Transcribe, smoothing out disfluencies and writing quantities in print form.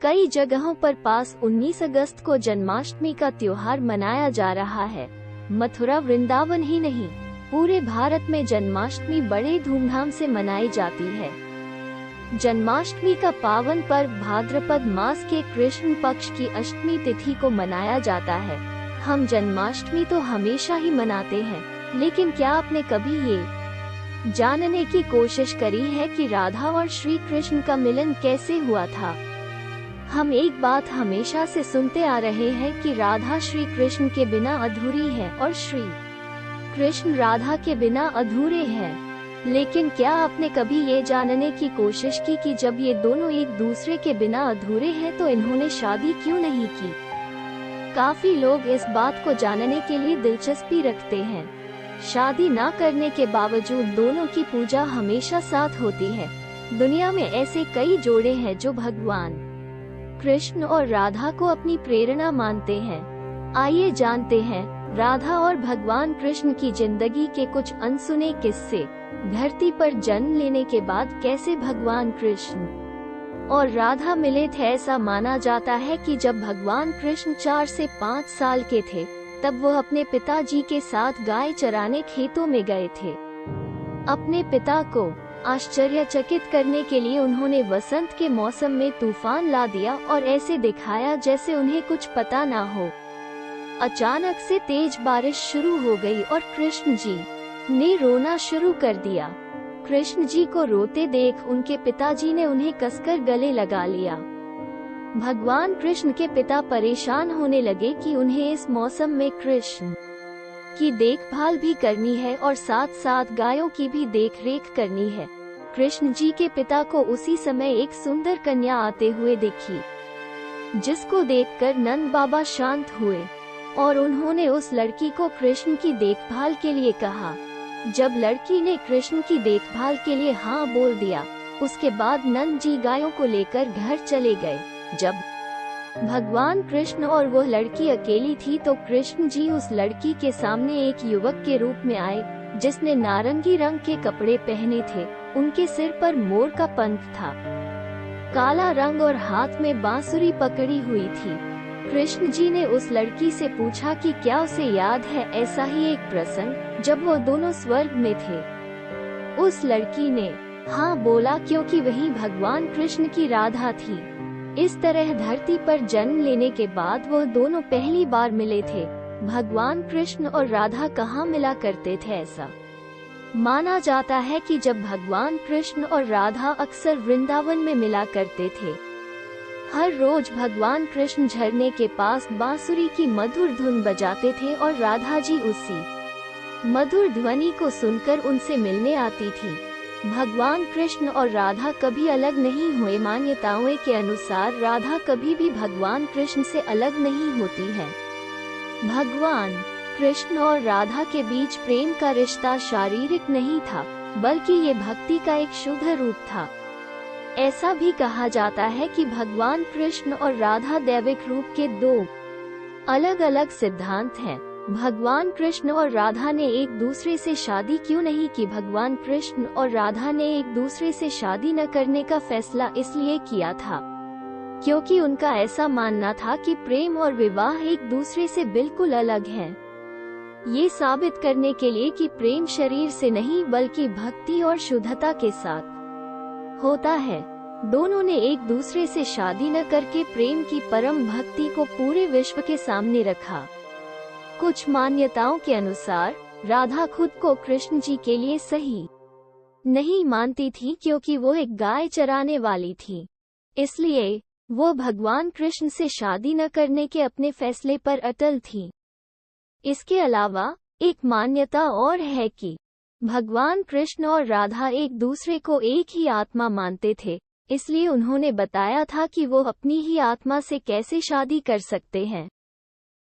कई जगहों पर पास 19 अगस्त को जन्माष्टमी का त्योहार मनाया जा रहा है। मथुरा वृंदावन ही नहीं, पूरे भारत में जन्माष्टमी बड़े धूमधाम से मनाई जाती है। जन्माष्टमी का पावन पर्व भाद्रपद मास के कृष्ण पक्ष की अष्टमी तिथि को मनाया जाता है। हम जन्माष्टमी तो हमेशा ही मनाते हैं, लेकिन क्या आपने कभी ये जानने की कोशिश करी है कि राधा और श्री कृष्ण का मिलन कैसे हुआ था? हम एक बात हमेशा से सुनते आ रहे हैं कि राधा श्री कृष्ण के बिना अधूरी है और श्री कृष्ण राधा के बिना अधूरे हैं। लेकिन क्या आपने कभी ये जानने की कोशिश की कि जब ये दोनों एक दूसरे के बिना अधूरे हैं तो इन्होंने शादी क्यों नहीं की? काफी लोग इस बात को जानने के लिए दिलचस्पी रखते हैं। शादी ना करने के बावजूद दोनों की पूजा हमेशा साथ होती है। दुनिया में ऐसे कई जोड़े हैं जो भगवान कृष्ण और राधा को अपनी प्रेरणा मानते हैं। आइए जानते हैं राधा और भगवान कृष्ण की जिंदगी के कुछ अनसुने किस्से। धरती पर जन्म लेने के बाद कैसे भगवान कृष्ण और राधा मिले थे। ऐसा माना जाता है कि जब भगवान कृष्ण 4 से 5 साल के थे, तब वो अपने पिताजी के साथ गाय चराने खेतों में गए थे। अपने पिता को आश्चर्यचकित करने के लिए उन्होंने वसंत के मौसम में तूफान ला दिया और ऐसे दिखाया जैसे उन्हें कुछ पता ना हो। अचानक से तेज बारिश शुरू हो गई और कृष्ण जी ने रोना शुरू कर दिया। कृष्ण जी को रोते देख उनके पिताजी ने उन्हें कसकर गले लगा लिया। भगवान कृष्ण के पिता परेशान होने लगे कि उन्हें इस मौसम में कृष्ण की देखभाल भी करनी है और साथ साथ गायों की भी देखरेख करनी है। कृष्ण जी के पिता को उसी समय एक सुंदर कन्या आते हुए दिखी, जिसको देखकर नंद बाबा शांत हुए और उन्होंने उस लड़की को कृष्ण की देखभाल के लिए कहा। जब लड़की ने कृष्ण की देखभाल के लिए हाँ बोल दिया, उसके बाद नंद जी गायों को लेकर घर चले गए। जब भगवान कृष्ण और वह लड़की अकेली थी तो कृष्ण जी उस लड़की के सामने एक युवक के रूप में आए, जिसने नारंगी रंग के कपड़े पहने थे। उनके सिर पर मोर का पंख था, काला रंग और हाथ में बांसुरी पकड़ी हुई थी। कृष्ण जी ने उस लड़की से पूछा कि क्या उसे याद है ऐसा ही एक प्रसंग जब वो दोनों स्वर्ग में थे। उस लड़की ने हाँ बोला, क्योंकि वही भगवान कृष्ण की राधा थी। इस तरह धरती पर जन्म लेने के बाद वह दोनों पहली बार मिले थे। भगवान कृष्ण और राधा कहाँ मिला करते थे? ऐसा माना जाता है कि जब भगवान कृष्ण और राधा अक्सर वृंदावन में मिला करते थे। हर रोज भगवान कृष्ण झरने के पास बांसुरी की मधुर धुन बजाते थे और राधा जी उसी मधुर ध्वनि को सुनकर उनसे मिलने आती थी। भगवान कृष्ण और राधा कभी अलग नहीं हुए। मान्यताओं के अनुसार राधा कभी भी भगवान कृष्ण से अलग नहीं होती है। भगवान कृष्ण और राधा के बीच प्रेम का रिश्ता शारीरिक नहीं था, बल्कि ये भक्ति का एक शुद्ध रूप था। ऐसा भी कहा जाता है कि भगवान कृष्ण और राधा दैविक रूप के दो अलग अलग सिद्धांत हैं। भगवान कृष्ण और राधा ने एक दूसरे से शादी क्यों नहीं की? भगवान कृष्ण और राधा ने एक दूसरे से शादी न करने का फैसला इसलिए किया था क्योंकि उनका ऐसा मानना था कि प्रेम और विवाह एक दूसरे से बिल्कुल अलग हैं। ये साबित करने के लिए कि प्रेम शरीर से नहीं बल्कि भक्ति और शुद्धता के साथ होता है, दोनों ने एक दूसरे से शादी न करके प्रेम की परम भक्ति को पूरे विश्व के सामने रखा। कुछ मान्यताओं के अनुसार राधा खुद को कृष्ण जी के लिए सही नहीं मानती थी क्योंकि वो एक गाय चराने वाली थी, इसलिए वो भगवान कृष्ण से शादी न करने के अपने फैसले पर अटल थी। इसके अलावा एक मान्यता और है कि भगवान कृष्ण और राधा एक दूसरे को एक ही आत्मा मानते थे, इसलिए उन्होंने बताया था कि वो अपनी ही आत्मा से कैसे शादी कर सकते हैं।